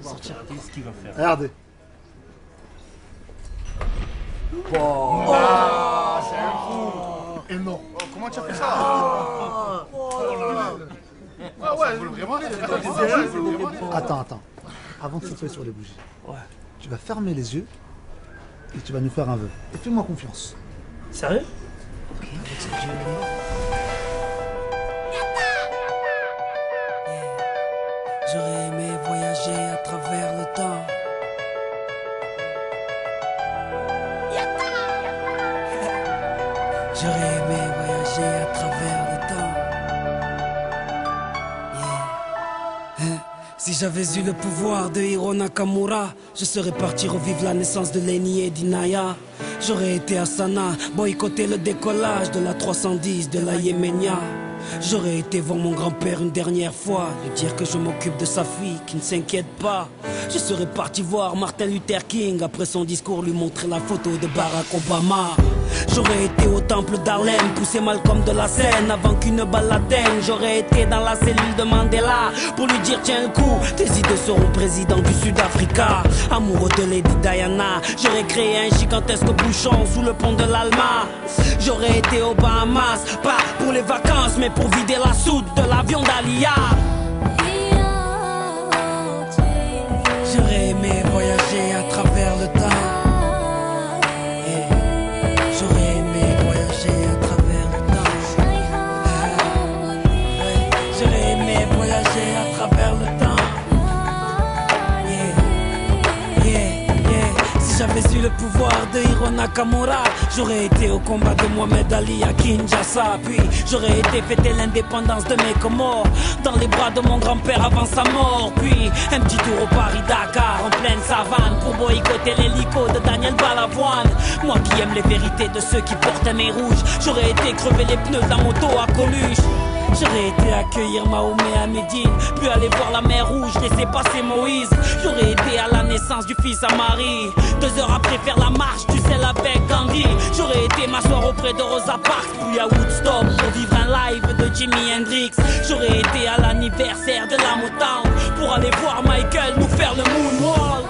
sortir. Qu'est-ce qu'il va faire? Regardez. C'est un fou. Et non. Oh, comment tu as fait ça? Ah ouais, vraiment, Attends. Avant de sauter sur les bougies, tu vas fermer les yeux et tu vas nous faire un vœu. Et fais-moi confiance. Sérieux? J'aurais aimé voyager à travers le temps. J'aurais aimé voyager à travers le temps. Si j'avais eu le pouvoir de Hiro Nakamura, je serais parti revivre la naissance de Lenny et d'Inaya. J'aurais été à Sanaa, boycotter le décollage de la 310 de la Yéménia. J'aurais été voir mon grand-père une dernière fois, lui dire que je m'occupe de sa fille, qui ne s'inquiète pas. Je serais parti voir Martin Luther King, après son discours lui montrer la photo de Barack Obama. J'aurais été au temple d'Harlem, pousser Malcolm de la scène avant qu'une balle l'atteigne. J'aurais été dans la cellule de Mandela pour lui dire tiens le coup, tes idées seront président du Sud-Africa. Amoureux de Lady Diana, j'aurais créé un gigantesque bouchon sous le pont de l'Alma. J'aurais été aux Bahamas, pas pour les vacances mais pour vider la soude de l'avion d'Alia. J'aurais aimé voyager à travers le temps. J'aurais aimé voyager à travers le temps. J'aurais aimé voyager à travers le temps. Si j'avais eu le pouvoir de Hiro Nakamura, j'aurais été au combat de Mohamed Ali à Kinshasa. Puis j'aurais été fêter l'indépendance de mes Comores dans les bras de mon grand-père avant sa mort. Puis un petit tour au Paris-Dakar en pleine savane pour boycotter l'hélico de Daniel Balavoine. Moi qui aime les vérités de ceux qui portent un nez rouge, j'aurais été crever les pneus d'un moto à Coluche. J'aurais été accueillir Mahomet à Médine, puis aller voir la mer Rouge, laisser passer Moïse. J'aurais été à la naissance du fils à Marie, 2 heures après faire la marche du sel avec Gandhi. J'aurais été m'asseoir auprès de Rosa Parks, puis à Woodstock pour vivre un live de Jimi Hendrix. J'aurais été à l'anniversaire de la Motown pour aller voir Michael nous faire le moonwalk.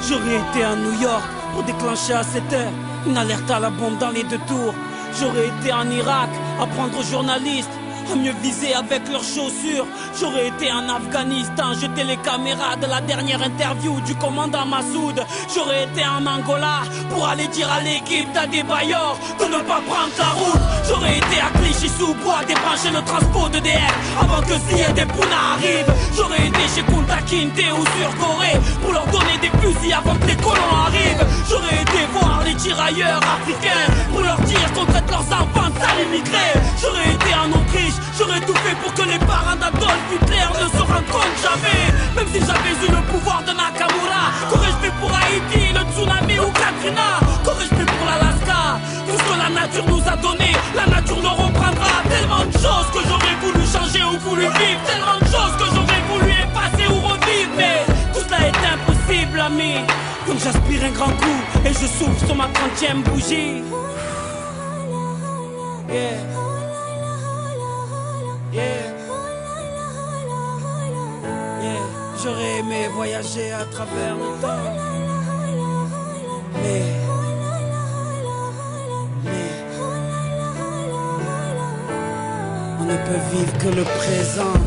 J'aurais été à New York pour déclencher à 7 heures une alerte à la bombe dans les 2 tours. J'aurais été en Irak apprendre aux journalistes à mieux viser avec leurs chaussures. J'aurais été en Afghanistan, jeter les caméras de la dernière interview du commandant Massoud. J'aurais été en Angola pour aller dire à l'équipe d'Adebayor de ne pas prendre la route. J'aurais été à Clichy-sous-Bois débrancher le transport d'EDF avant que Ziyad et Pouna arrivent. J'aurais été chez Kunta Kinte ou sur Corée pour leur donner des fusils avant que les colons arrivent. J'aurais été voir les tirailleurs africains pour leur dire qu'on traite leurs enfants de sales immigrés. J'aurais été en Autriche, j'aurais tout fait pour que les parents d'Adolf Hitler ne se rendent compte jamais. Même si j'avais eu le pouvoir de Nakamura, qu'aurais-je fait pour Haïti, le tsunami ou Katrina? Qu'aurais-je fait pour l'Alaska? Tout ce que la nature nous a donné, la nature nous reprendra. Tellement de choses que j'aurais voulu changer ou voulu vivre, tellement de choses que j'aurais voulu effacer ou revivre. Mais tout cela est impossible, ami. Donc j'aspire un grand coup et je souffle sur ma 30e bougie. Yeah. J'aurais aimé voyager à travers le temps. Mais on ne peut vivre que le présent.